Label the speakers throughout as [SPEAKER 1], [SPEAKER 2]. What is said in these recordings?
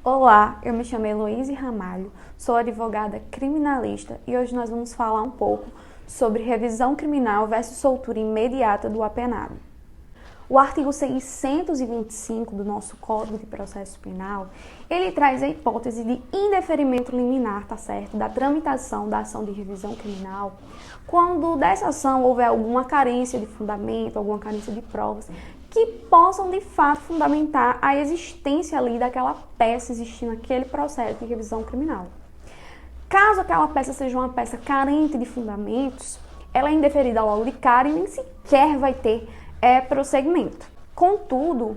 [SPEAKER 1] Olá, eu me chamo Heloíse Ramalho, sou advogada criminalista e hoje nós vamos falar um pouco sobre revisão criminal versus soltura imediata do apenado. O artigo 625 do nosso Código de Processo Penal, ele traz a hipótese de indeferimento liminar, tá certo? Da tramitação da ação de revisão criminal, quando dessa ação houver alguma carência de fundamento, alguma carência de provas, que possam de fato fundamentar a existência ali daquela peça existindo naquele processo de revisão criminal. Caso aquela peça seja uma peça carente de fundamentos, ela é indeferida logo de cara e nem sequer vai ter prosseguimento. Contudo,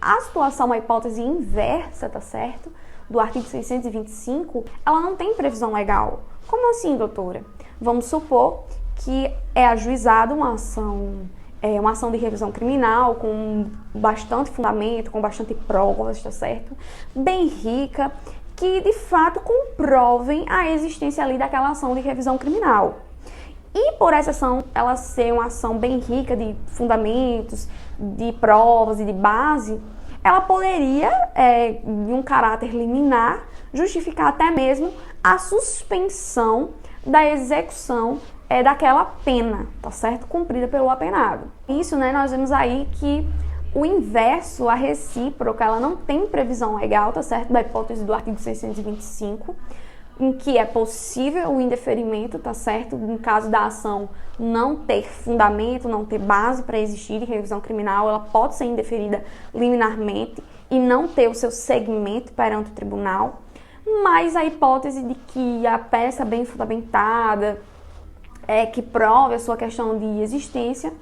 [SPEAKER 1] a situação, a hipótese inversa, tá certo? Do artigo 625, ela não tem previsão legal. Como assim, doutora? Vamos supor que é ajuizada uma ação de revisão criminal com bastante fundamento, com bastante provas, tá certo? Bem rica, que de fato comprovem a existência ali daquela ação de revisão criminal. E por essa ação, ela ser uma ação bem rica de fundamentos, de provas e de base, ela poderia, de um caráter liminar, justificar até mesmo a suspensão da execução daquela pena, tá certo? Cumprida pelo apenado. Isso, nós vemos aí que o inverso, a recíproca, ela não tem previsão legal, tá certo? Da hipótese do artigo 625, em que é possível o indeferimento, tá certo? No caso da ação não ter fundamento, não ter base para existir de revisão criminal, ela pode ser indeferida liminarmente e não ter o seu segmento perante o tribunal. Mas a hipótese de que a peça bem fundamentada, que prove a sua questão de existência,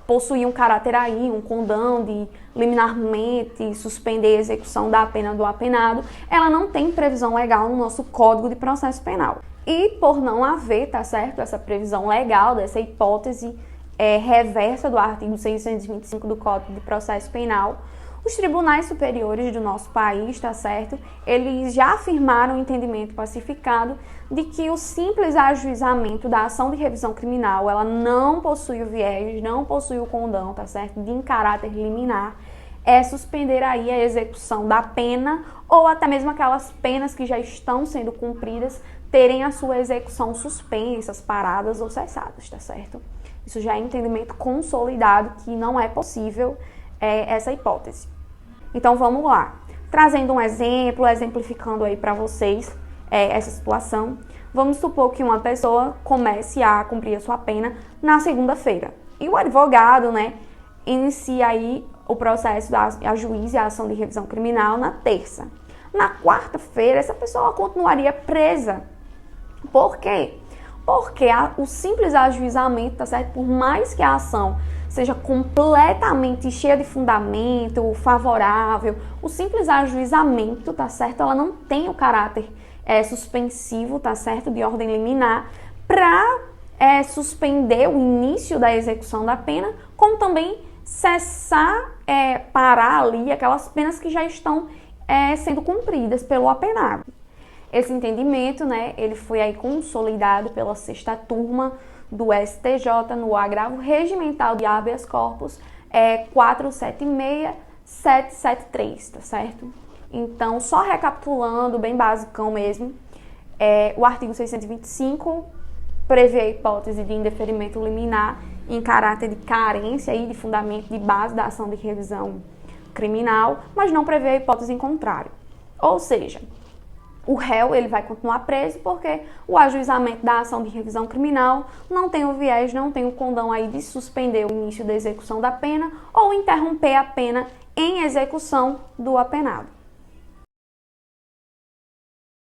[SPEAKER 1] possui um caráter aí, um condão de liminarmente suspender a execução da pena do apenado, ela não tem previsão legal no nosso Código de Processo Penal. E por não haver, tá certo, essa previsão legal dessa hipótese reversa do artigo 625 do Código de Processo Penal, os tribunais superiores do nosso país, tá certo, eles já afirmaram o entendimento pacificado de que o simples ajuizamento da ação de revisão criminal, ela não possui o viés, não possui o condão, tá certo, de em caráter liminar, suspender aí a execução da pena ou até mesmo aquelas penas que já estão sendo cumpridas terem a sua execução suspensas, paradas ou cessadas, tá certo? Isso já é entendimento consolidado que não é possível essa hipótese. Então vamos lá, trazendo um exemplo, exemplificando aí para vocês essa situação. Vamos supor que uma pessoa comece a cumprir a sua pena na segunda-feira e o advogado, inicia aí o processo a juízo e a ação de revisão criminal na terça. Na quarta-feira essa pessoa continuaria presa. Por quê? Porque o simples ajuizamento, tá certo? Por mais que a ação seja completamente cheia de fundamento, favorável, o simples ajuizamento, tá certo? Ela não tem o caráter suspensivo, tá certo? De ordem liminar, para suspender o início da execução da pena, como também cessar, parar ali aquelas penas que já estão sendo cumpridas pelo apenado. Esse entendimento, ele foi aí consolidado pela sexta turma do STJ no agravo regimental de habeas corpus 476773, tá certo? Então, só recapitulando, bem basicão mesmo, o artigo 625 prevê a hipótese de indeferimento liminar em caráter de carência aí de fundamento de base da ação de revisão criminal, mas não prevê a hipótese em contrário. Ou seja, o réu ele vai continuar preso porque o ajuizamento da ação de revisão criminal não tem o viés, não tem o condão aí de suspender o início da execução da pena ou interromper a pena em execução do apenado.